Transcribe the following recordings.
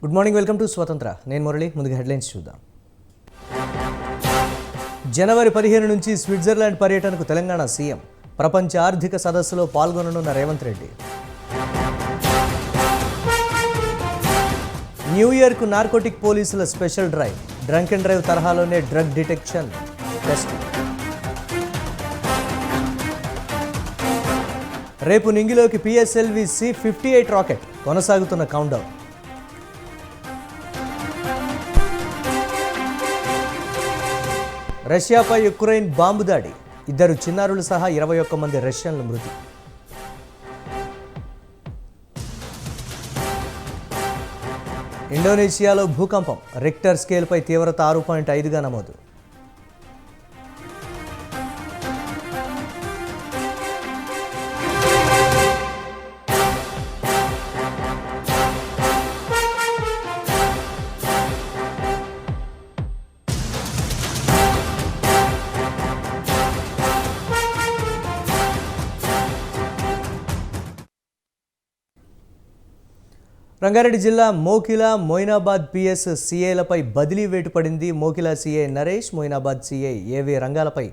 Good morning, welcome to స్వతంత్ర. నేను మురళి. ముందుగా హెడ్లైన్స్ చూద్దాం. జనవరి 15 నుంచి స్విట్జర్లాండ్ పర్యటనకు తెలంగాణ సీఎం. ప్రపంచ ఆర్థిక సదస్సులో పాల్గొననున్న రేవంత్ రెడ్డి. న్యూ ఇయర్కు నార్కోటిక్ పోలీసుల special drive. Drunk and drive తరహాలోనే డ్రగ్ డిటెక్షన్ టెస్ట్. రేపు నింగిలోకి పిఎస్ఎల్వి C-58 రాకెట్. కొనసాగుతున్న కౌంట్డౌన్. రష్యాపై యుక్రెయిన్ బాంబు దాడి. 2 చిన్నారులు సహా 21 మంది రష్యన్లు మృతి. ఇండోనేషియాలో భూకంపం. రిక్టర్ స్కేల్పై తీవ్రత 6.5గా నమోదు. రంగారెడ్డి జిల్లా మోకిలా మొయినాబాద్ పిఎస్ సిఐలపై బదిలీ వేటు పడింది. మోకిలా సిఐ నరేష్, మొయినాబాద్ సిఐ ఏవి రంగాలపై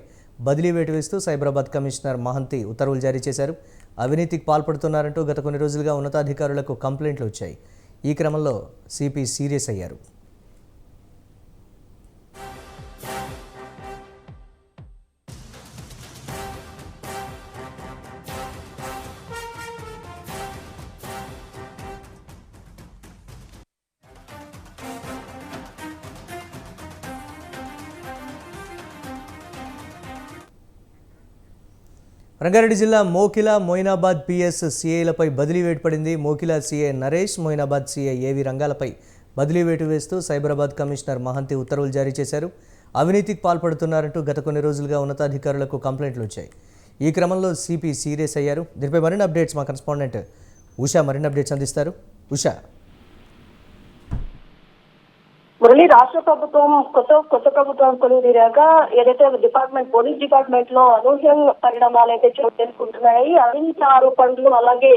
బదిలీ వేటు వేస్తూ సైబరాబాద్ కమిషనర్ మహంతి ఉత్తర్వులు జారీ చేశారు. అవినీతికి పాల్పడుతున్నారంటూ గత కొన్ని రోజులుగా ఉన్నతాధికారులకు కంప్లైంట్లు వచ్చాయి. ఈ క్రమంలో సిపి సీరియస్ అయ్యారు. రంగారెడ్డి జిల్లా మోకిలా మొయినాబాద్ పిఎస్ సిఐలపై బదిలీ వేటు పడింది. మోకిలా సిఐ నరేష్, మొయినాబాద్ సిఐ ఏవి రంగాలపై బదిలీ వేటు వేస్తూ సైబరాబాద్ కమిషనర్ మహంతి ఉత్తర్వులు జారీ చేశారు. అవినీతికి పాల్పడుతున్నారంటూ గత కొన్ని రోజులుగా ఉన్నతాధికారులకు కంప్లైంట్లు వచ్చాయి. ఈ క్రమంలో సిపి సీరియస్ అయ్యారు. దీనిపై మరిన్ని అప్డేట్స్ మా కరెస్పాండెంట్ ఉషా మరిన్ని అప్డేట్స్ అందిస్తారు. ఉషా. మురళి, రాష్ట్ర ప్రభుత్వం కొత్త ప్రభుత్వం కొలువుదీరాక ఏదైతే పోలీస్ డిపార్ట్మెంట్ లో అనూహ్య పరిణామాలు అయితే చోటు చేసుకుంటున్నాయి. అవినీతి ఆరోపణలు, అలాగే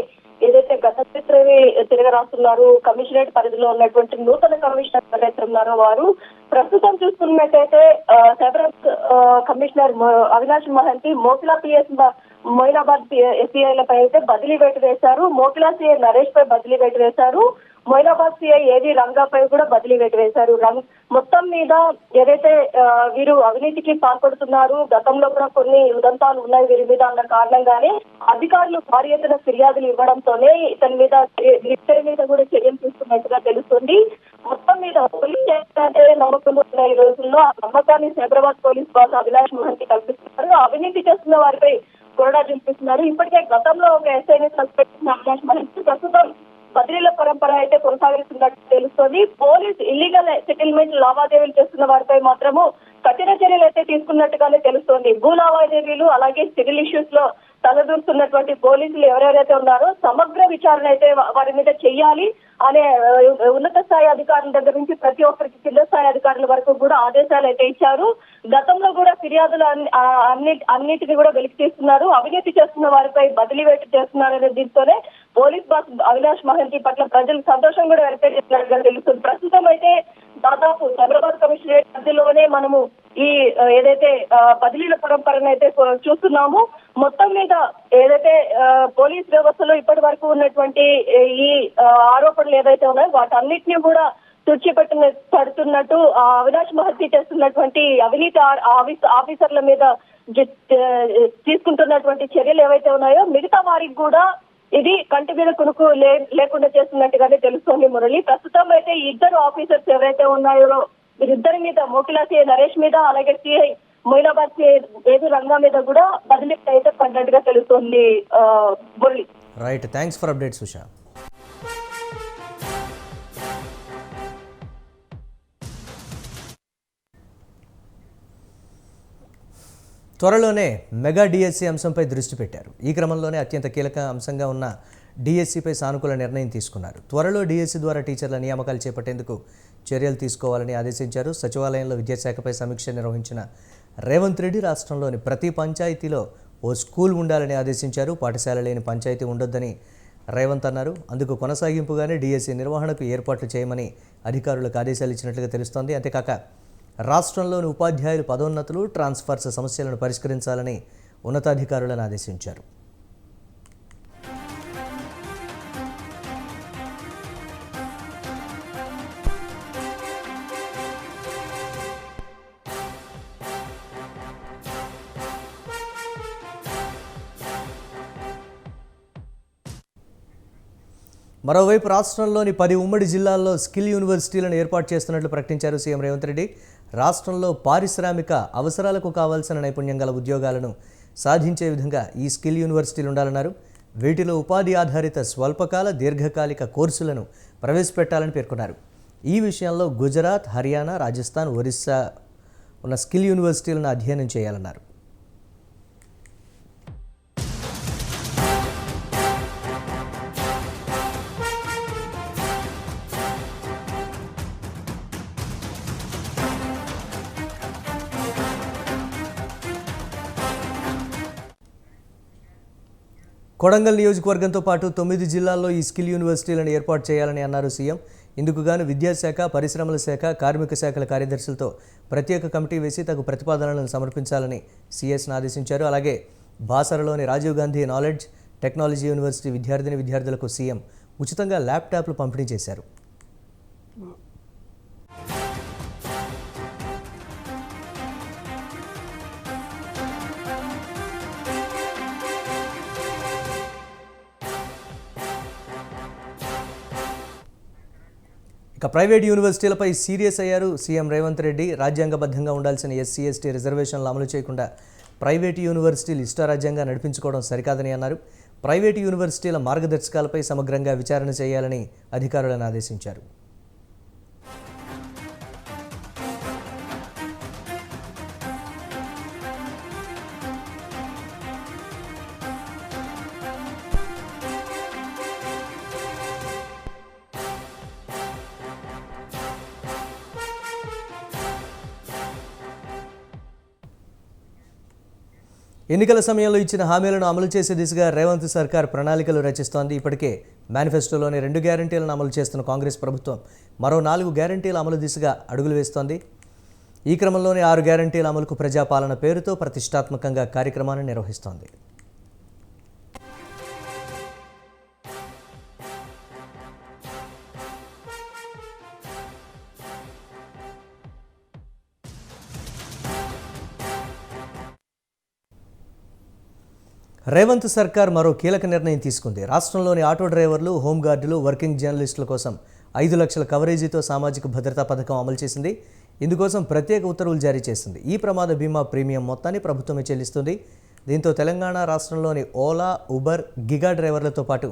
ఏదైతే గత చరిత్రని తిరగరాస్తున్నారు. కమిషనరేట్ పరిధిలో ఉన్నటువంటి నూతన కమిషనర్ ఎవరైతే ఉన్నారో వారు ప్రస్తుతం చూసుకున్నట్టయితే సైబరాబాద్ కమిషనర్ అవినాష్ మహంతి మోకిలా పిఎస్ మొయినాబాద్ ఎస్ఐలపై అయితే బదిలీ వేటు వేశారు. మోకిలా సిఐ నరేష్ పై బదిలీ వేటు వేశారు. మొయినాబాద్ సిఐ ఏవి రంగాపై కూడా బదిలీ వేటు వేశారు. మొత్తం మీద ఏదైతే వీరు అవినీతికి పాల్పడుతున్నారు, గతంలో కూడా కొన్ని ఉదంతాలు ఉన్నాయి వీరి మీద అన్న కారణంగానే అధికారులు భారీ ఎత్తున ఫిర్యాదులు ఇవ్వడంతోనే ఇతని మీద కూడా చర్యలు తీసుకున్నట్టుగా తెలుస్తుంది. మొత్తం మీద పోలీస్ అంటే నమ్మకం ఉన్న ఈ రోజుల్లో ఆ నమ్మకాన్ని సైబరాబాద్ పోలీస్ బాస్ అవినాష్ మహంతి కల్పిస్తున్నారు. అవినీతి చేస్తున్న వారిపై కొరడా చూపిస్తున్నారు. ఇప్పటికే గతంలో ఒక ఎస్ఐని సస్పెండ్ చేసిన అవినాష్ మహంతి ప్రస్తుతం బదిలీల పరంపర అయితే కొనసాగిస్తున్నట్టు తెలుస్తోంది. పోలీస్ ఇల్లీగల్ సెటిల్మెంట్ లావాదేవీలు చేస్తున్న వారిపై మాత్రము కఠిన చర్యలు అయితే తీసుకున్నట్టుగానే తెలుస్తోంది. భూ లావాదేవీలు అలాగే సివిల్ ఇష్యూస్ లో తలదూరుతున్నటువంటి పోలీసులు ఎవరెవరైతే ఉన్నారో సమగ్ర విచారణ అయితే వారి మీద చెయ్యాలి అనే ఉన్నత స్థాయి అధికారుల దగ్గర నుంచి ప్రతి ఒక్కరికి కింద స్థాయి అధికారుల వరకు కూడా ఆదేశాలు అయితే ఇచ్చారు. గతంలో కూడా ఫిర్యాదులు అన్నిటిని కూడా వెలికి తీస్తున్నారు. అవినీతి చేస్తున్న వారిపై బదిలీ వేటు చేస్తున్నారనే దీంతోనే పోలీస్ బాస్ అవినాష్ మహంతి పట్ల ప్రజలు సంతోషం కూడా వ్యక్తం చేస్తున్నట్టుగా తెలుస్తుంది. ప్రస్తుతం అయితే దాదాపు సైబరాబాద్ కమిషనరేట్ పరిధిలోనే మనము ఈ ఏదైతే బదిలీల పరంపరను అయితే చూస్తున్నాము. మొత్తం మీద ఏదైతే పోలీస్ వ్యవస్థలో ఇప్పటి వరకు ఉన్నటువంటి ఈ ఆరోపణలు ఏదైతే ఉన్నాయో వాటన్నిటిని కూడా తుడిచిపెట్టున్నట్టు అవినాష్ మహంతి చేస్తున్నటువంటి అవినీతి ఆఫీసర్ల మీద తీసుకుంటున్నటువంటి చర్యలు ఏవైతే ఉన్నాయో మిగతా వారికి కూడా ఇది కంటి మీద కునుకు లేకుండా చేస్తున్నట్టుగానే తెలుస్తోంది. మురళి, ప్రస్తుతం అయితే ఇద్దరు ఆఫీసర్స్ ఎవరైతే ఉన్నాయో వీరిద్దరి మీద మోకిలా సిఐ నరేష్ మీద అలాగే సిఐ మొయినాబాద్ సిఐ ఏవి రంగా మీద కూడా బదిలీ అయితే పడినట్టుగా తెలుస్తోంది. Murali. Right, thanks for updates Usha. త్వరలోనే మెగా డిఎస్సి అంశంపై దృష్టి పెట్టారు. ఈ క్రమంలోనే అత్యంత కీలక అంశంగా ఉన్న డిఎస్సిపై సానుకూల నిర్ణయం తీసుకున్నారు. త్వరలో డిఎస్సి ద్వారా టీచర్ల నియామకాలు చేపట్టేందుకు చర్యలు తీసుకోవాలని ఆదేశించారు. సచివాలయంలో విద్యాశాఖపై సమీక్ష నిర్వహించిన రేవంత్ రెడ్డి రాష్ట్రంలోని ప్రతి పంచాయతీలో ఓ స్కూల్ ఉండాలని ఆదేశించారు. పాఠశాల లేని పంచాయతీ ఉండొద్దని రేవంత్ అన్నారు. అందుకు కొనసాగింపుగానే డిఎస్సి నిర్వహణకు ఏర్పాట్లు చేయమని అధికారులకు ఆదేశాలు ఇచ్చినట్లుగా తెలుస్తోంది. అంతేకాక రాష్ట్రంలోని ఉపాధ్యాయులు పదోన్నతులు, ట్రాన్స్ఫర్స్ సమస్యలను పరిష్కరించాలని ఉన్నతాధికారులను ఆదేశించారు. మరోవైపు రాష్ట్రంలోని 10 ఉమ్మడి జిల్లాల్లో స్కిల్ యూనివర్సిటీలను ఏర్పాటు చేస్తున్నట్లు ప్రకటించారు సీఎం రేవంత్ రెడ్డి. రాష్ట్రంలో పారిశ్రామిక అవసరాలకు కావాల్సిన నైపుణ్యం గల ఉద్యోగాలను సాధించే విధంగా ఈ స్కిల్ యూనివర్సిటీలు ఉండాలన్నారు. వీటిలో ఉపాధి ఆధారిత స్వల్పకాల, దీర్ఘకాలిక కోర్సులను ప్రవేశపెట్టాలని పేర్కొన్నారు. ఈ విషయంలో గుజరాత్, హర్యానా, రాజస్థాన్, ఒరిస్సా ఉన్న స్కిల్ యూనివర్సిటీలను అధ్యయనం చేయాలన్నారు. కొడంగల్ నియోజకవర్గంతో పాటు 9 జిల్లాల్లో ఈ స్కిల్ యూనివర్సిటీలను ఏర్పాటు చేయాలని అన్నారు సీఎం. ఇందుకుగాను విద్యాశాఖ, పరిశ్రమల శాఖ, కార్మిక శాఖల కార్యదర్శులతో ప్రత్యేక కమిటీ వేసి తగు ప్రతిపాదనలను సమర్పించాలని సీఎస్ను ఆదేశించారు. అలాగే బాసరలోని Rajiv Gandhi knowledge technology university విద్యార్థులకు సీఎం ఉచితంగా ల్యాప్టాప్లు పంపిణీ చేశారు. ఇక ప్రైవేట్ యూనివర్సిటీలపై సీరియస్ అయ్యారు సీఎం రేవంత్ రెడ్డి. రాజ్యాంగబద్ధంగా ఉండాల్సిన ఎస్సీ, ఎస్టీ రిజర్వేషన్లు అమలు చేయకుండా ప్రైవేటు యూనివర్సిటీలు ఇష్టారాజ్యంగా నడిపించుకోవడం సరికాదని అన్నారు. ప్రైవేటు యూనివర్సిటీల మార్గదర్శకాలపై సమగ్రంగా విచారణ చేయాలని అధికారులను ఆదేశించారు. ఎన్నికల సమయంలో ఇచ్చిన హామీలను అమలు చేసే దిశగా రేవంత్ సర్కార్ ప్రణాళికలు రచిస్తోంది. ఇప్పటికే మేనిఫెస్టోలోని 2 గ్యారంటీలను అమలు చేస్తున్న కాంగ్రెస్ ప్రభుత్వం మరో 4 గ్యారంటీల అమలు దిశగా అడుగులు వేస్తోంది. ఈ క్రమంలోనే 6 గ్యారంటీల అమలుకు ప్రజాపాలన పేరుతో ప్రతిష్టాత్మకంగా కార్యక్రమాన్ని నిర్వహిస్తోంది. రేవంత్ సర్కార్ మరో కీలక నిర్ణయం తీసుకుంది. రాష్ట్రంలోని ఆటో డ్రైవర్లు, హోంగార్డులు, వర్కింగ్ జర్నలిస్టుల కోసం 5 లక్షల కవరేజీతో సామాజిక భద్రతా పథకం అమలు చేసింది. ఇందుకోసం ప్రత్యేక ఉత్తర్వులు జారీ చేసింది. ఈ ప్రమాద బీమా ప్రీమియం మొత్తాన్ని ప్రభుత్వమే చెల్లిస్తుంది. దీంతో తెలంగాణ రాష్ట్రంలోని ఓలా, ఉబర్, గిగా డ్రైవర్లతో పాటు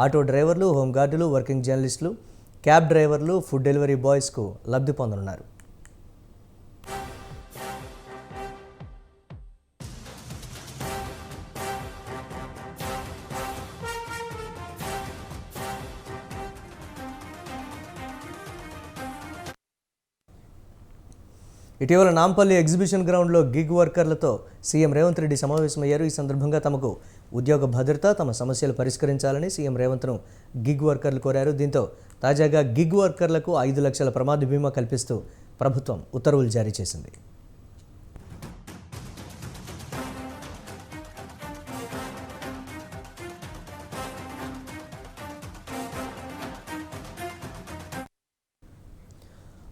ఆటో డ్రైవర్లు, హోంగార్డులు, వర్కింగ్ జర్నలిస్టులు, క్యాబ్ డ్రైవర్లు, ఫుడ్ డెలివరీ బాయ్స్కు లబ్ధి పొందనున్నారు. ఇటీవల నాంపల్లి ఎగ్జిబిషన్ గ్రౌండ్లో గిగ్ వర్కర్లతో సీఎం రేవంత్ రెడ్డి సమావేశమయ్యారు. ఈ సందర్భంగా తమకు ఉద్యోగ భద్రత, తమ సమస్యలు పరిష్కరించాలని సీఎం రేవంత్ను గిగ్ వర్కర్లు కోరారు. దీంతో తాజాగా గిగ్ వర్కర్లకు 5 లక్షల ప్రమాద బీమా కల్పిస్తూ ప్రభుత్వం ఉత్తర్వులు జారీ చేసింది.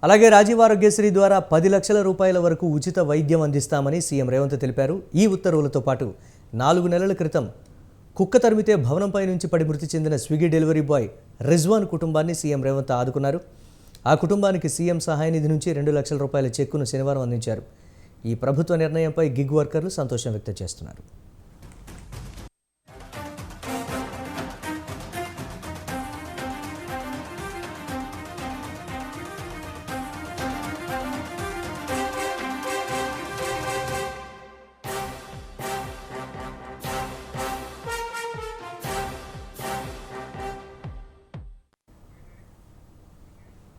అలాగే రాజీవ్ ఆరోగ్యశ్రీ ద్వారా 10 లక్షల రూపాయల వరకు ఉచిత వైద్యం అందిస్తామని సీఎం రేవంత్ తెలిపారు. ఈ ఉత్తర్వులతో పాటు 4 నెలల క్రితం కుక్క తరిమితే భవనంపై నుంచి పడి మృతి చెందిన స్విగ్గీ డెలివరీ బాయ్ రిజ్వాన్ కుటుంబాన్ని సీఎం రేవంత్ ఆదుకున్నారు. ఆ కుటుంబానికి సీఎం సహాయ నిధి నుంచి 2 లక్షల రూపాయల చెక్కును శనివారం అందించారు. ఈ ప్రభుత్వ నిర్ణయంపై గిగ్ వర్కర్లు సంతోషం వ్యక్తం చేస్తున్నారు.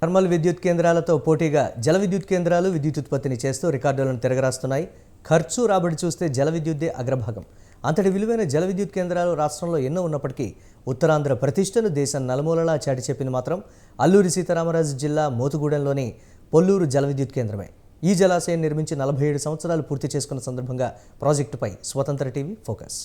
థర్మల్ విద్యుత్ కేంద్రాలతో పోటీగా జల విద్యుత్ కేంద్రాలు విద్యుత్ ఉత్పత్తిని చేస్తూ రికార్డులను తిరగరాస్తున్నాయి. ఖర్చు, రాబడి చూస్తే జల విద్యుత్తే అగ్రభాగం. అంతటి విలువైన జల విద్యుత్ కేంద్రాలు రాష్ట్రంలో ఎన్నో ఉన్నప్పటికీ ఉత్తరాంధ్ర ప్రతిష్టను దేశం నలుమూలలా చాటి చెప్పింది మాత్రం అల్లూరి సీతారామరాజు జిల్లా మోతుగూడెంలోని పొల్లూరు జల విద్యుత్ కేంద్రమే. ఈ జలాశయం నిర్మించి 47 సంవత్సరాలు పూర్తి చేసుకున్న సందర్భంగా ప్రాజెక్టుపై స్వతంత్ర టీవీ ఫోకస్.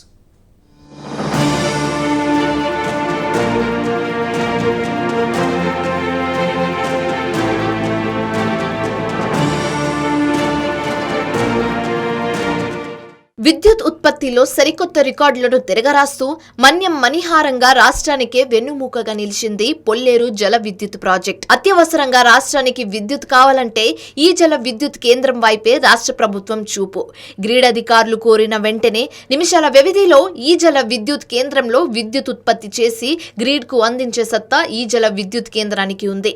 విద్యుత్ ఉత్పత్తిలో సరికొత్త రికార్డులను తిరగరాస్తూ మన్యం మణిహారంగా రాష్ట్రానికే వెన్నుమూకగా నిలిచింది పొల్లేరు జల విద్యుత్ ప్రాజెక్ట్. అత్యవసరంగా రాష్ట్రానికి విద్యుత్ కావాలంటే ఈ జల విద్యుత్ కేంద్రం వైపే రాష్ట్ర ప్రభుత్వం చూపు. గ్రిడ్ అధికారులు కోరిన వెంటనే నిమిషాల వ్యవధిలో ఈ జల విద్యుత్ కేంద్రంలో విద్యుత్ ఉత్పత్తి చేసి గ్రిడ్ కు అందించే సత్తా ఈ జల విద్యుత్ కేంద్రానికి ఉంది.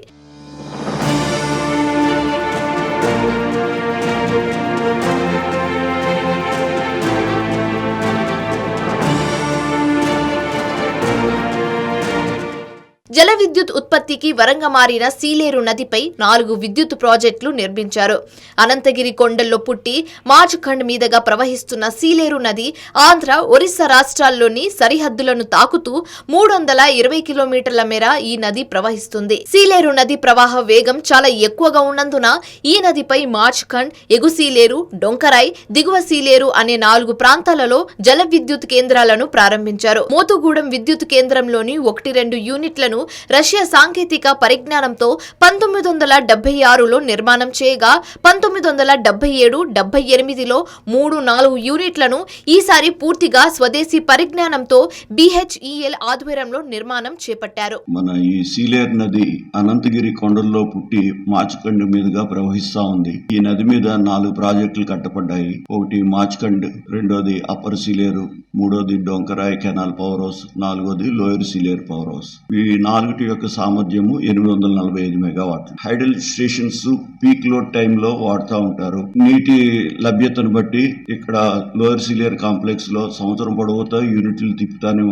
జల విద్యుత్ ఉత్పత్తికి వరంగా మారిన సీలేరు నదిపై 4 విద్యుత్ ప్రాజెక్టులు నిర్మించారు. అనంతగిరి కొండల్లో పుట్టి మాఝఖండ్ మీదుగా ప్రవహిస్తున్న సీలేరు నది ఆంధ్ర, ఒరిస్సా రాష్ట్రాల్లోని సరిహద్దులను తాకుతూ 320 కిలోమీటర్ల మేర ఈ నది ప్రవహిస్తుంది. సీలేరు నది ప్రవాహ వేగం చాలా ఎక్కువగా ఉన్నందున ఈ నదిపై మాఝఖండ్, ఎగు సీలేరు, డొంకరాయ్, దిగువ సీలేరు అనే 4 ప్రాంతాలలో జల విద్యుత్ కేంద్రాలను ప్రారంభించారు. మోతుగూడెం విద్యుత్ కేంద్రంలోని 1-2 యూనిట్లను రష్యా సాంకేతిక పరిజ్ఞానంతో 1976లో నిర్మాణం చేయగా 1977-78లో 3-4 యూనిట్లను ఈసారి పూర్తిగా స్వదేశీ పరిజ్ఞానంతో BHEL ఆధ్వర్యంలో నిర్మాణం చేపట్టారు. మన ఈ సీలేరు నది అనంతగిరి కొండల్లో పుట్టి మాచకండ్ మీదుగా ప్రవహిస్తా ఉంది. ఈ నది మీద 4 ప్రాజెక్టులు కట్టబడ్డాయి. ఒకటి మాచకండ్, రెండోది అప్పర్ సీలేరు, మూడోది డొంకరాయ్ కెనాల్ పవర్ హౌస్, 4వది లోయర్ సీలేరు పవర్ హౌస్. ఈ 4 యొక్క సామర్థ్యము 845 మెగావాట్లు. హైడల్ స్టేషన్స్ పీక్ లోడ్ టైంలో వాడుతూ ఉంటారు. నీటి లభ్యతను బట్టి ఇక్కడ లోయర్ సీలేరు కాంప్లెక్స్ లో సంవత్సరం పొడవుతా యూనిట్లు తిప్పుతానే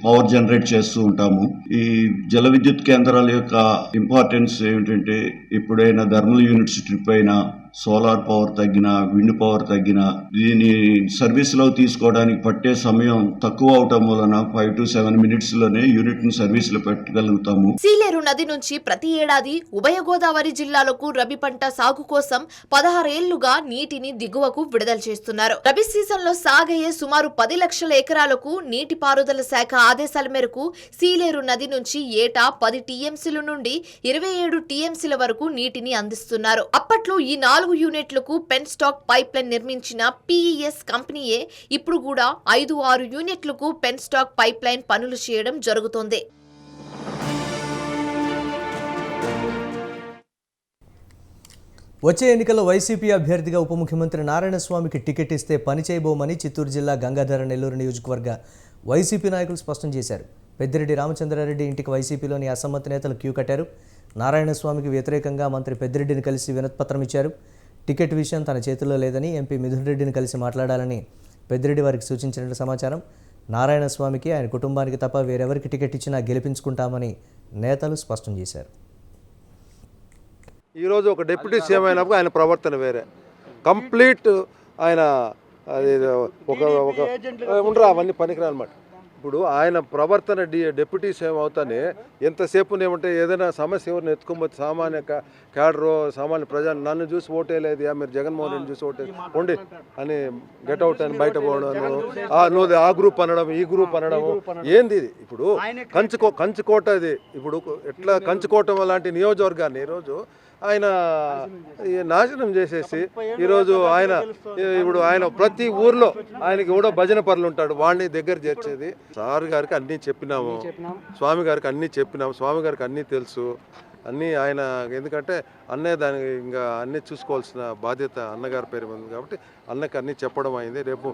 పవర్ జనరేట్ చేస్తూ ఉంటాము. ఈ జల విద్యుత్ కేంద్రాల యొక్క ఇంపార్టెన్స్ ఏమిటంటే, ఎప్పుడైనా థర్మల్ యూనిట్స్ ట్రిప్ అయినా, సోలార్ పవర్ తగ్గినా, విండ్ పవర్ తగ్గినా దీని సర్వీస్ లో తీసుకోవడానికి పట్టే సమయం తక్కువ అవటం వలన 5 to 7 minutes లోనే యూనిట్ ని సర్వీస్ లో పెట్టగలుగుతాము. సీలేరు నది నుంచి ప్రతి ఏడాది ఉభయ గోదావరి జిల్లాలకు రబీ పంట సాగు కోసం 16 ఏళ్లుగా నీటిని దిగువకు విడుదల చేస్తున్నారు. రబీ సీజన్ లో సాగయ్యే సుమారు 10 లక్షల ఎకరాలకు నీటిపారుదల శాఖ ఆదేశాల మేరకు సీలేరు నది నుంచి ఏటా 10 TMCల నుండి 27 TMCల వరకు నీటిని అందిస్తున్నారు. అప్పట్లో ఈ 4 యూనిట్లకు పెన్ స్టాక్ పైప్ లైన్ నిర్మించిన PES కంపెనీయే ఇప్పుడు కూడా 5-6 యూనిట్లకు పెన్ స్టాక్ పైప్ లైన్ పనులు చేయడం జరుగుతోంది. వచ్చే ఎన్నికల్లో వైసీపీ అభ్యర్థిగా ఉప ముఖ్యమంత్రి నారాయణస్వామికి టికెట్ ఇస్తే పని చేయబోమని చిత్తూరు జిల్లా గంగాధర నెల్లూరు నియోజకవర్గ వైసీపీ నాయకులు స్పష్టం చేశారు. పెద్దిరెడ్డి రామచంద్రారెడ్డి ఇంటికి వైసీపీలోని అసమ్మతి నేతలు క్యూ కట్టారు. నారాయణస్వామికి వ్యతిరేకంగా మంత్రి పెద్దిరెడ్డిని కలిసి వినతిపత్రం ఇచ్చారు. టికెట్ విషయం తన చేతుల్లో లేదని ఎంపీ మిథున్ రెడ్డిని కలిసి మాట్లాడాలని పెద్దిరెడ్డి వారికి సూచించినట్లు సమాచారం. నారాయణస్వామికి, ఆయన కుటుంబానికి తప్ప వేరెవరికి టికెట్ ఇచ్చినా గెలిపించుకుంటామని నేతలు స్పష్టం చేశారు. ఈరోజు ఒక డిప్యూటీ సీఎం అయినప్పుడు ఆయన ప్రవర్తన వేరే, కంప్లీట్ ఆయన అది ఒక ఉండరా అవన్నీ పనికిరానమాట. ఇప్పుడు ఆయన ప్రవర్తన డిప్యూటీ సీఎం అవుతానే ఎంతసేపు ఏమంటే ఏదైనా సమస్య ఎవరిని ఎత్తుకోబోతే సామాన్య క్యాడరు, సామాన్య ప్రజలు నన్ను చూసి ఓటేలేదు, మీరు జగన్మోహన్ రెడ్డి చూసి ఓటే ఉండి అని గెట్అవుట్ అని బయట పోవడం, నువ్వు ఆ గ్రూప్ అనడం, ఈ గ్రూప్ అనడం ఏంది ఇది? ఇప్పుడు కంచుకోట ఇది. ఇప్పుడు ఎట్లా కంచుకోట లాంటి నియోజకవర్గాన్ని ఈరోజు ఆయన నాశనం చేసేసి ఈరోజు ఆయన ప్రతి ఊర్లో ఆయనకి కూడా భజన పరులు ఉంటాడు, వాడిని దగ్గర చేర్చేది. సార్ గారికి అన్నీ చెప్పినాము, స్వామి గారికి అన్నీ చెప్పినాము, స్వామి గారికి అన్నీ తెలుసు అన్నీ. ఆయన ఎందుకంటే అన్నే దానికి ఇంకా అన్నీ చూసుకోవాల్సిన బాధ్యత అన్నగారి పేరు ఉంది కాబట్టి అన్నకి అన్నీ చెప్పడం అయింది. రేపు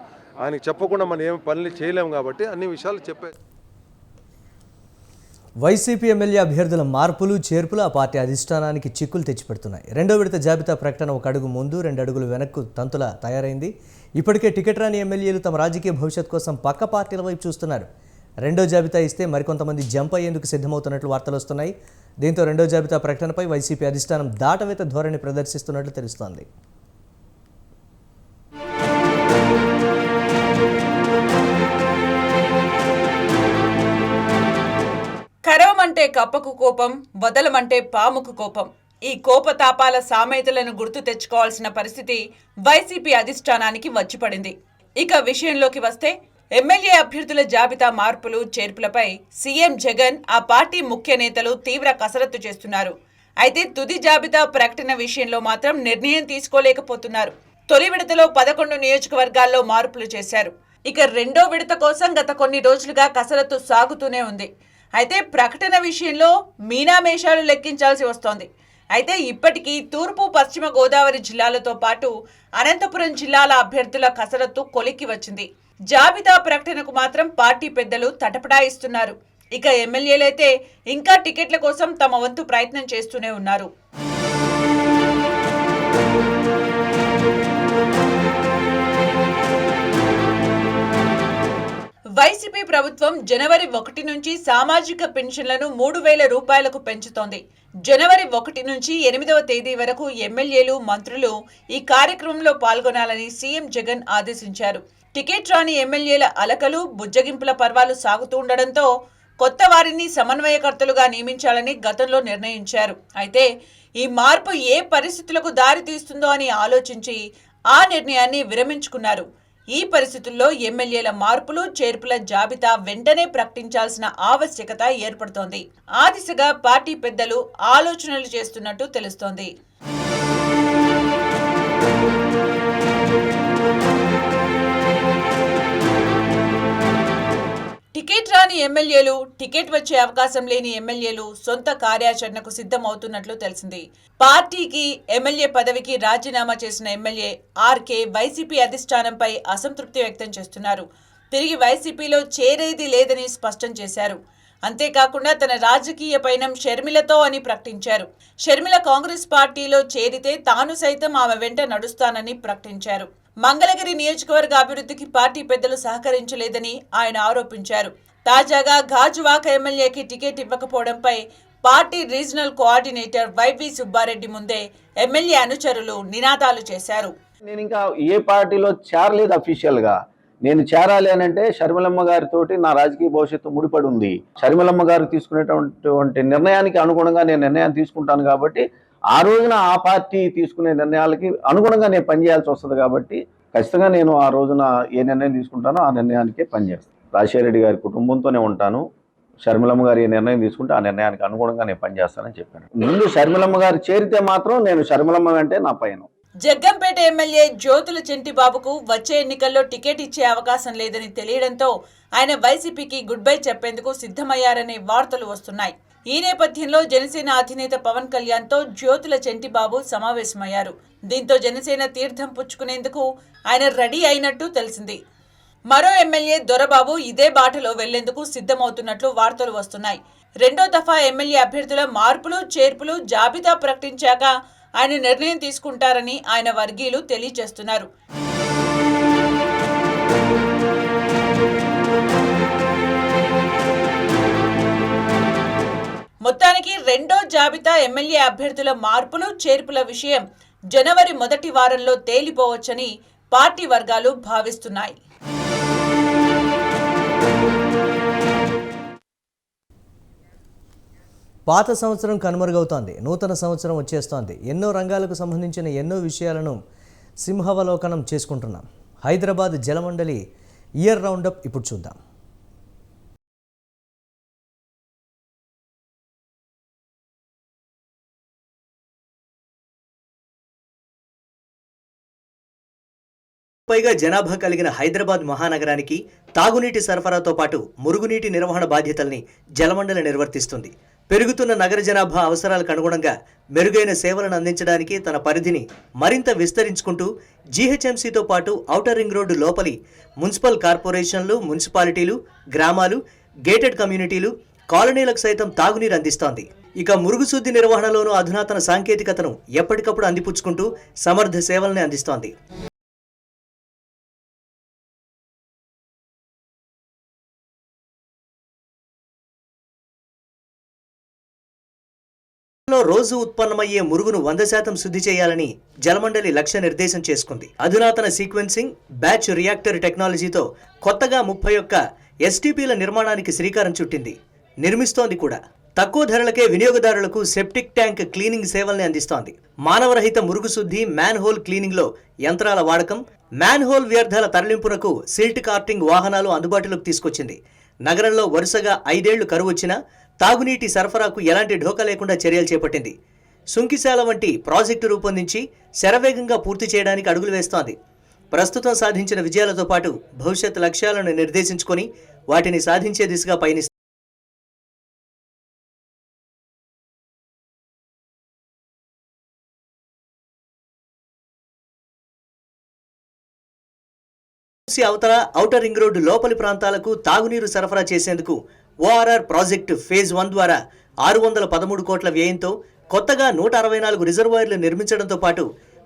ఆయనకి చెప్పకుండా మనం ఏమి పనులు చేయలేము కాబట్టి అన్ని విషయాలు చెప్పే. వైసీపీ ఎమ్మెల్యే అభ్యర్థుల మార్పులు చేర్పులు ఆ పార్టీ అధిష్టానానికి చిక్కులు తెచ్చిపెడుతున్నాయి. 2వ విడత జాబితా ప్రకటన 1 అడుగు ముందు 2 అడుగులు వెనక్కు తంతులా తయారైంది. ఇప్పటికే టికెట్ రాని ఎమ్మెల్యేలు తమ రాజకీయ భవిష్యత్ కోసం పక్క పార్టీల వైపు చూస్తున్నారు. 2వ జాబితా ఇస్తే మరికొంతమంది జంప్ అయ్యేందుకు సిద్ధమవుతున్నట్లు వార్తలు వస్తున్నాయి. దీంతో 2వ జాబితా ప్రకటనపై వైసీపీ అధిష్టానం దాటవేత ధోరణి ప్రదర్శిస్తున్నట్లు తెలుస్తోంది. కరవమంటే కప్పకు కోపం, వదలమంటే పాముకు కోపం. ఈ కోపతాపాల సామెతలను గుర్తు తెచ్చుకోవాల్సిన పరిస్థితి వైసీపీ అధిష్టానానికి వచ్చిపడింది. ఇక విషయంలోకి వస్తే ఎమ్మెల్యే అభ్యర్థుల జాబితా మార్పులు చేర్పులపై సీఎం జగన్, ఆ పార్టీ ముఖ్య నేతలు తీవ్ర కసరత్తు చేస్తున్నారు. అయితే తుది జాబితా ప్రకటన విషయంలో మాత్రం నిర్ణయం తీసుకోలేకపోతున్నారు. తొలి విడతలో 11 నియోజకవర్గాల్లో మార్పులు చేశారు. ఇక రెండో విడత కోసం గత కొన్ని రోజులుగా కసరత్తు సాగుతూనే ఉంది. అయితే ప్రకటన విషయంలో మీనామేషాలు లెక్కించాల్సి వస్తోంది. అయితే ఇప్పటికీ తూర్పు పశ్చిమ గోదావరి జిల్లాలతో పాటు అనంతపురం జిల్లాల అభ్యర్థుల కసరత్తు కొలిక్కి వచ్చింది. జాబితా ప్రకటనకు మాత్రం పార్టీ పెద్దలు తటపటాయిస్తున్నారు. ఇక ఎమ్మెల్యేలైతే ఇంకా టికెట్ల కోసం తమ వంతు ప్రయత్నం చేస్తూనే ఉన్నారు. వైసీపీ ప్రభుత్వం జనవరి 1 నుంచి సామాజిక పెన్షన్లను 3,000 రూపాయలకు పెంచుతోంది. జనవరి 1 నుంచి 8వ తేదీ వరకు ఎమ్మెల్యేలు, మంత్రులు ఈ కార్యక్రమంలో పాల్గొనాలని సీఎం జగన్ ఆదేశించారు. టికెట్ రాని ఎమ్మెల్యేల అలకలు, బుజ్జగింపుల పర్వాలు సాగుతుండటంతో కొత్త వారిని సమన్వయకర్తలుగా నియమించాలని గతంలో నిర్ణయించారు. అయితే ఈ మార్పు ఏ పరిస్థితులకు దారి తీస్తుందో అని ఆలోచించి ఆ నిర్ణయాన్ని విరమించుకున్నారు. ఈ పరిస్థితుల్లో ఎమ్మెల్యేల మార్పులు చేర్పుల జాబితా వెంటనే ప్రకటించాల్సిన ఆవశ్యకత ఏర్పడుతోంది. ఆ దిశగా పార్టీ పెద్దలు ఆలోచనలు చేస్తున్నట్టు తెలుస్తోంది. టికెట్ రాని ఎమ్మెల్యేలు, టికెట్ వచ్చే అవకాశం లేని ఎమ్మెల్యేలు సొంత కార్యాచరణకు సిద్ధమవుతున్నట్లు తెలిసింది. పార్టీకి ఎమ్మెల్యే పదవికి రాజీనామా చేసిన ఎమ్మెల్యే ఆర్కే వైసీపీ అధిష్టానంపై అసంతృప్తి వ్యక్తం చేస్తున్నారు. తిరిగి వైసీపీలో చేరేది లేదని స్పష్టం చేశారు. అంతేకాకుండా తన రాజకీయ పయనం షర్మిలతో అని ప్రకటించారు. షర్మిల కాంగ్రెస్ పార్టీలో చేరితే తాను సైతం ఆమె వెంట నడుస్తానని ప్రకటించారు. మంగళగిరి నియోజకవర్గ అభివృద్ధికి పార్టీ పెద్దలు సహకరించలేదని ఆయన ఆరోపించారు. తాజాగా గాజువాక ఎమ్మెల్యేకి టికెట్ ఇవ్వకపోవడంపై party regional coordinator YV Subba Reddy ముందే ఎమ్మెల్యే అనుచరులు నినాదాలు చేశారు. నేను ఇంకా ఏ పార్టీలో చేరలేదు అఫీషియల్ గా. నేను చేరాలి అని అంటే షర్మిలమ్మ గారితో నా రాజకీయ భవిష్యత్తు ముడిపడి ఉంది. షర్మిలమ్మ గారు తీసుకునేటువంటి నిర్ణయానికి అనుగుణంగా నేను నిర్ణయం తీసుకుంటాను కాబట్టి ఆ రోజున ఆ పార్టీ తీసుకునే నిర్ణయాలకి అనుగుణంగా నేను పనిచేయాల్సి వస్తుంది కాబట్టి ఖచ్చితంగా నేను ఆ రోజున ఏ నిర్ణయం తీసుకుంటానో ఆ నిర్ణయానికే పనిచేస్తాను. రాజశేఖర రెడ్డి గారి కుటుంబంతోనే ఉంటాను. షర్మిలమ్మ గారు ఏ నిర్ణయం తీసుకుంటే ఆ నిర్ణయానికి అనుగుణంగా నేను పనిచేస్తానని చెప్పాను. ముందు షర్మిలమ్మ గారు చేరితే మాత్రం నేను షర్మిలమ్మ వెంటే నా పయనం. జగ్గంపేట ఎమ్మెల్యే జ్యోతుల చెంటిబాబుకు వచ్చే ఎన్నికల్లో టికెట్ ఇచ్చే అవకాశం లేదని తెలియడంతో ఆయన వైసీపీకి గుడ్ బై చెప్పేందుకు సిద్ధమయ్యారనే వార్తలు వస్తున్నాయి. ఈ నేపథ్యంలో జనసేన అధినేత పవన్ కళ్యాణ్తో జ్యోతుల చెంటిబాబు సమావేశమయ్యారు. దీంతో జనసేన తీర్థం పుచ్చుకునేందుకు ఆయన రెడీ అయినట్టు తెలిసింది. మరో ఎమ్మెల్యే దొరబాబు ఇదే బాటలో వెళ్లేందుకు సిద్ధమవుతున్నట్లు వార్తలు వస్తున్నాయి. రెండో దఫా ఎమ్మెల్యే అభ్యర్థుల మార్పులు చేర్పులు జాబితా ప్రకటించాక ఆయన నిర్ణయం తీసుకుంటారని ఆయన వర్గీయులు తెలియజేస్తున్నారు. మొత్తానికి రెండో జాబితా ఎమ్మెల్యే అభ్యర్థుల మార్పులు చేర్పుల విషయం జనవరి మొదటి వారంలో తేలిపోవచ్చని పార్టీ వర్గాలు భావిస్తున్నాయి. పాత సంవత్సరం కనుమరుగవుతోంది, నూతన సంవత్సరం వచ్చేస్తోంది. ఎన్నో రంగాలకు సంబంధించిన ఎన్నో విషయాలను సింహావలోకనం చేసుకుంటున్నాం. హైదరాబాద్ జలమండలి ఇయర్ రౌండప్ ఇప్పుడు చూద్దాం. పైగా జనాభా కలిగిన హైదరాబాద్ మహానగరానికి తాగునీటి సరఫరాతో పాటు మురుగునీటి నిర్వహణ బాధ్యతల్ని జలమండలి నిర్వర్తిస్తుంది. పెరుగుతున్న నగర జనాభా అవసరాలకు అనుగుణంగా మెరుగైన సేవలను అందించడానికి తన పరిధిని మరింత విస్తరించుకుంటూ జీహెచ్ఎంసీతో పాటు ఔటర్ రింగ్ రోడ్డు లోపలి మున్సిపల్ కార్పొరేషన్లు, మున్సిపాలిటీలు, గ్రామాలు, గేటెడ్ కమ్యూనిటీలు, కాలనీలకు సైతం తాగునీరు అందిస్తోంది. ఇక మురుగుశుద్ధి నిర్వహణలోనూ అధునాతన సాంకేతికతను ఎప్పటికప్పుడు అందిపుచ్చుకుంటూ సమర్థ సేవల్ని అందిస్తోంది. రోజు ఉత్పన్నమయ్యే మురుగును 100% శుద్ధి చేయాలని జలమండలి లక్ష్య నిర్దేశం చేసుకుంది. అధునాతన సీక్వెన్సింగ్, బ్యాచ్ రియాక్టర్ టెక్నాలజీతో కొత్తగా 31 STPల నిర్మాణానికి శ్రీకారం చుట్టింది. నిర్మిస్తోంది కూడా. తక్కువ ధరలకే వినియోగదారులకు సెప్టిక్ ట్యాంక్ క్లీనింగ్ సేవల్ని అందిస్తోంది. మానవరహిత మురుగు శుద్ధి, మ్యాన్ హోల్ క్లీనింగ్ లో యంత్రాల వాడకం, మ్యాన్ హోల్ వ్యర్థాల తరలింపునకు సిల్ట్ కార్టింగ్ వాహనాలు అందుబాటులోకి తీసుకొచ్చింది. నగరంలో వరుసగా 5 ఏళ్లు కరువు వచ్చినా తాగునీటి సరఫరాకు ఎలాంటి ఢోకా లేకుండా చర్యలు చేపట్టింది. సుంకిశాల వంటి ప్రాజెక్టు రూపొందించి శరవేగంగా పూర్తి చేయడానికి అడుగులు వేస్తోంది. ప్రస్తుతం సాధించిన విజయాలతో పాటు భవిష్యత్ లక్ష్యాలను నిర్దేశించుకొని వాటిని సాధించే దిశగా పయనిస్తుంది. అవతల ఔటర్ రింగ్ రోడ్డు లోపలి ప్రాంతాలకు తాగునీరు సరఫరా చేసేందుకు ఓఆర్ఆర్ ప్రాజెక్టు ఫేజ్ 1 ద్వారా 613 కోట్ల వ్యయంతో కొత్తగా 164 రిజర్వాయర్లు నిర్మించడంతో పాటు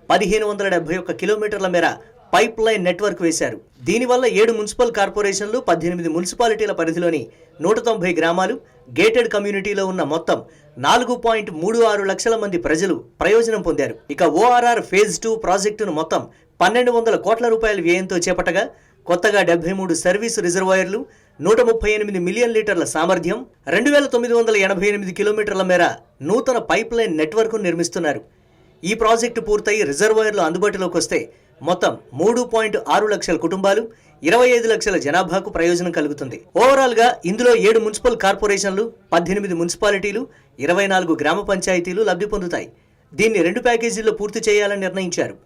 1571 కిలోమీటర్ల మేర పైప్ లైన్ నెట్వర్క్ వేశారు. దీనివల్ల 7 మున్సిపల్ కార్పొరేషన్లు, 18 మున్సిపాలిటీల పరిధిలోని 190 గ్రామాలు, గేటెడ్ కమ్యూనిటీలో ఉన్న మొత్తం 4.36 లక్షల మంది ప్రజలు ప్రయోజనం పొందారు. ఇక ఓఆర్ఆర్ ఫేజ్ 2 ప్రాజెక్టును మొత్తం 1200 కోట్ల రూపాయల వ్యయంతో చేపట్టగా కొత్తగా 73 సర్వీసు రిజర్వాయర్లు, 138 మిలియన్ లీటర్ల సామర్థ్యం, 2988 కిలోమీటర్ల మేర నూతన పైప్ లైన్ నెట్వర్క్ నిర్మిస్తున్నారు. ఈ ప్రాజెక్టు పూర్తయి రిజర్వాయర్లు అందుబాటులోకి వస్తే మొత్తం 3.6 లక్షల కుటుంబాలు, 25 లక్షల జనాభాకు ప్రయోజనం కలుగుతుంది. ఓవరాల్ గా ఇందులో 7 మున్సిపల్ కార్పొరేషన్లు, 18 మున్సిపాలిటీలు, 24 గ్రామ పంచాయతీలు లబ్ధి పొందుతాయి. దీన్ని 2 ప్యాకేజీల్లో పూర్తి చేయాలని నిర్ణయించారు.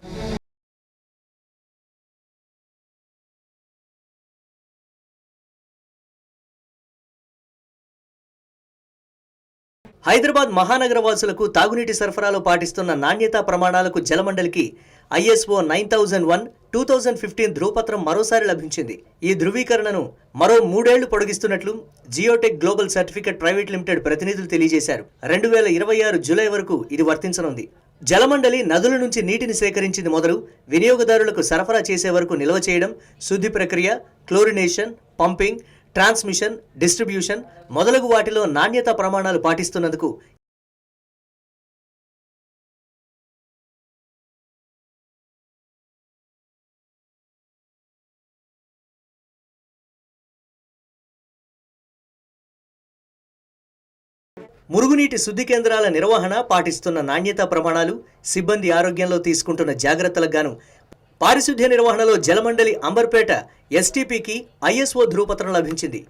హైదరాబాద్ మహానగర వాసులకు తాగునీటి సరఫరాలో పాటిస్తున్న నాణ్యతా ప్రమాణాలకు జలమండలికి ISO 9001 2015 ధృవపత్రం మరోసారి లభించింది. ఈ ధృవీకరణను మరో 3 ఏళ్లు పొడిగిస్తున్నట్లు Geotech global certificate private limited ప్రతినిధులు తెలియజేశారు. 2026 జూలై వరకు ఇది వర్తించనుంది. జలమండలి నదుల నుంచి నీటిని సేకరించింది మొదలు వినియోగదారులకు సరఫరా చేసే వరకు నిల్వ చేయడం, శుద్ధి ప్రక్రియ, క్లోరినేషన్, పంపింగ్, ట్రాన్స్మిషన్, డిస్ట్రిబ్యూషన్ మొదలగు వాటిలో నాణ్యతా ప్రమాణాలు పాటిస్తున్నందుకు మురుగునీటి శుద్ధి కేంద్రాల నిర్వహణ, పాటిస్తున్న నాణ్యతా ప్రమాణాలు, సిబ్బంది ఆరోగ్యంలో తీసుకుంటున్న జాగ్రత్తలకు గాను పారిశుద్ధ్య నిర్వహణలో జలమండలి అంబర్పేట STPకి ISO ధృవపత్రం లభించింది.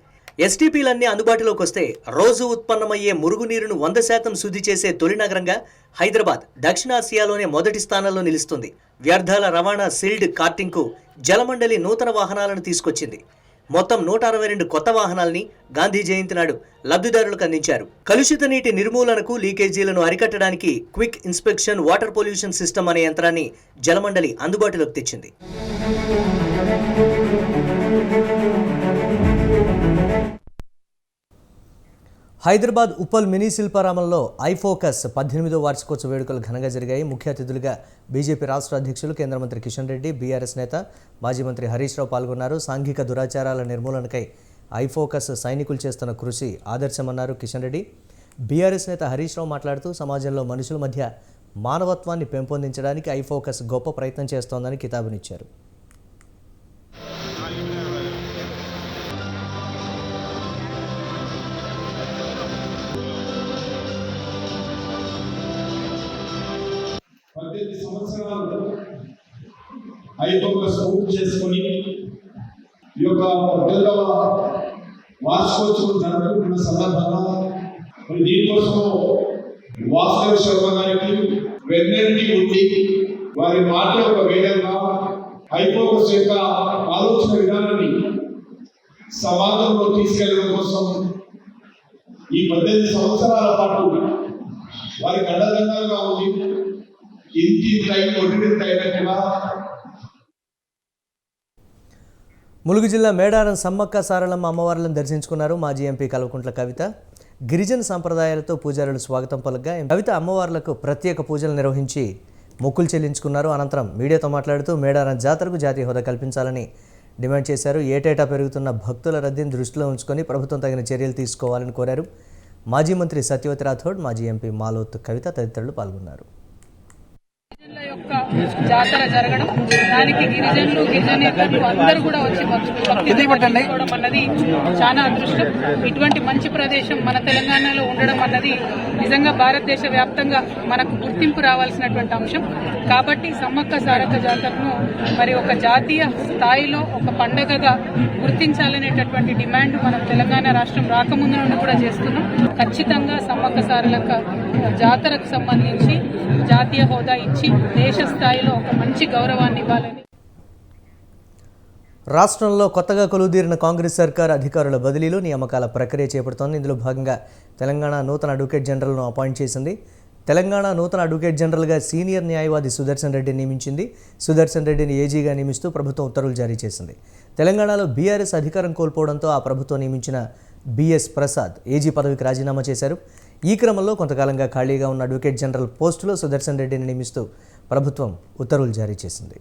STPలన్నీ అందుబాటులోకి వస్తే రోజు ఉత్పన్నమయ్యే మురుగునీరును 100% శుద్ధి చేసే తొలి నగరంగా హైదరాబాద్ దక్షిణాసియాలోనే మొదటి స్థానంలో నిలుస్తుంది. వ్యర్థాల రవాణా సీల్డ్ కార్టింగ్కు జలమండలి నూతన వాహనాలను తీసుకొచ్చింది. మొత్తం 162 కొత్త వాహనాల్ని గాంధీ జయంతి నాడు లబ్ధిదారులకు అందించారు. కలుషిత నీటి నిర్మూలనకు, లీకేజీలను అరికట్టడానికి quick inspection water pollution system అనే యంత్రాన్ని జలమండలి అందుబాటులోకి తెచ్చింది. హైదరాబాద్ ఉప్పల్ మినీ శిల్పారామంలో ఐఫోకస్ 18వ వార్షికోత్సవ వేడుకలు ఘనంగా జరిగాయి. ముఖ్య అతిథులుగా బీజేపీ రాష్ట్ర అధ్యక్షులు, కేంద్ర మంత్రి కిషన్ రెడ్డి, బీఆర్ఎస్ నేత మాజీ మంత్రి హరీష్ రావు పాల్గొన్నారు. సాంఘిక దురాచారాల నిర్మూలనకై ఐఫోకస్ సైనికులు చేస్తున్న కృషి ఆదర్శమన్నారు కిషన్ రెడ్డి. బీఆర్ఎస్ నేత హరీష్ రావు మాట్లాడుతూ సమాజంలో మనుషుల మధ్య మానవత్వాన్ని పెంపొందించడానికి ఐఫోకస్ గొప్ప ప్రయత్నం చేస్తోందని కితాబునిచ్చారు. ఐఫోకస్ పూర్తి చేసుకొని ఈ యొక్క 18వ వార్షికోత్సవం జరుపుకుంటున్న సందర్భంగా మరి దీనికోసం వాసుదేవ శర్మ గారికి వెన్నెంటి ఉండి వారి మాట ఒక వేదంగా ఐఫోకస్ యొక్క ఆలోచన విధానాన్ని సమాజంలో తీసుకెళ్లడం కోసం ఈ 18 సంవత్సరాల పాటు వారికి అండదండలుగా ఉంది. ఇంటి టైం ఒంటి టైంగా ములుగు జిల్లా మేడారం సమ్మక్క సారలమ్మ అమ్మవార్లను దర్శించుకున్నారు మాజీ ఎంపీ కల్వకుంట్ల కవిత. గిరిజన సంప్రదాయాలతో పూజారులు స్వాగతం పలకగా కవిత అమ్మవార్లకు ప్రత్యేక పూజలు నిర్వహించి మొక్కులు చెల్లించుకున్నారు. అనంతరం మీడియాతో మాట్లాడుతూ మేడారం జాతరకు జాతీయ హోదా కల్పించాలని డిమాండ్ చేశారు. ఏటేటా పెరుగుతున్న భక్తుల రద్దీని దృష్టిలో ఉంచుకొని ప్రభుత్వం తగిన చర్యలు తీసుకోవాలని కోరారు. మాజీ మంత్రి సత్యవతి రాథోడ్, మాజీ ఎంపీ మాలోత్ కవిత తదితరులు పాల్గొన్నారు. జిల్లా యొక్క యొక్క జాతర జరగడం, దానికి గిరిజనులు గిరిజనేతలు అందరూ కూడా వచ్చి భక్తులు అన్నది చాలా అదృష్టం. ఇటువంటి మంచి ప్రదేశం మన తెలంగాణలో ఉండడం అన్నది నిజంగా భారతదేశ వ్యాప్తంగా మనకు గుర్తింపు రావాల్సినటువంటి అంశం. కాబట్టి సమ్మక్క సారక్క జాతరను మరి ఒక జాతీయ స్థాయిలో ఒక పండుగగా గుర్తించాలనేటటువంటి డిమాండ్ మనం తెలంగాణ రాష్ట్రం రాకముందు నుండి కూడా చేస్తున్నాం. ఖచ్చితంగా సమ్మక్క సారక్క జాతరకు సంబంధించి జాతీయ హోదా ఇచ్చి దేశ స్థాయిలో ఒక మంచి గౌరవాన్ని ఇవ్వాలని. రాష్ట్రంలో కొత్తగా కొలువుదీరిన కాంగ్రెస్ సర్కార్ అధికారుల బదిలీలు నియామకాల ప్రక్రియ చేపడుతోంది. ఇందులో భాగంగా తెలంగాణ నూతన అడ్వకేట్ జనరల్ను అపాయింట్ చేసింది. తెలంగాణ నూతన అడ్వకేట్ జనరల్గా సీనియర్ న్యాయవాది సుదర్శన్ రెడ్డిని నియమించింది. సుదర్శన్ రెడ్డిని ఏజీగా నియమిస్తూ ప్రభుత్వం ఉత్తర్వులు జారీ చేసింది. తెలంగాణలో బీఆర్ఎస్ అధికారం కోల్పోవడంతో ఆ ప్రభుత్వం నియమించిన బిఎస్ ప్రసాద్ ఏజీ పదవికి రాజీనామా చేశారు. ఈ క్రమంలో కొంతకాలంగా ఖాళీగా ఉన్న అడ్వకేట్ జనరల్ పోస్టులో సుదర్శన్ రెడ్డిని నియమిస్తూ ప్రభుత్వం ఉత్తర్వులు జారీ చేసింది.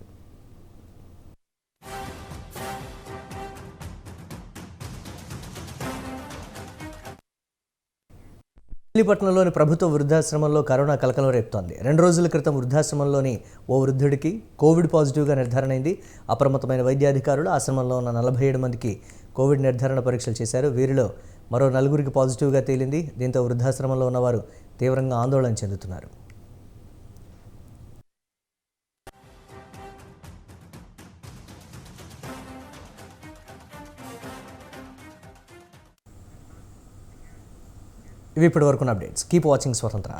మచిలీపట్నంలోని ప్రభుత్వ వృద్ధాశ్రమంలో కరోనా కలకలం రేపుతోంది. 2 రోజుల క్రితం వృద్ధాశ్రమంలోని ఓ వృద్ధుడికి కోవిడ్ పాజిటివ్గా నిర్ధారణ అయింది. అప్రమత్తమైన వైద్యాధికారులు ఆశ్రమంలో ఉన్న 47 మందికి కోవిడ్ నిర్ధారణ పరీక్షలు చేశారు. వీరిలో మరో 4గురికి పాజిటివ్గా తేలింది. దీంతో వృద్ధాశ్రమంలో ఉన్నవారు తీవ్రంగా ఆందోళన చెందుతున్నారు. ఇవి ఇప్పటి వరకున్న అప్డేట్స్. కీప్ వాచింగ్ స్వతంత్ర.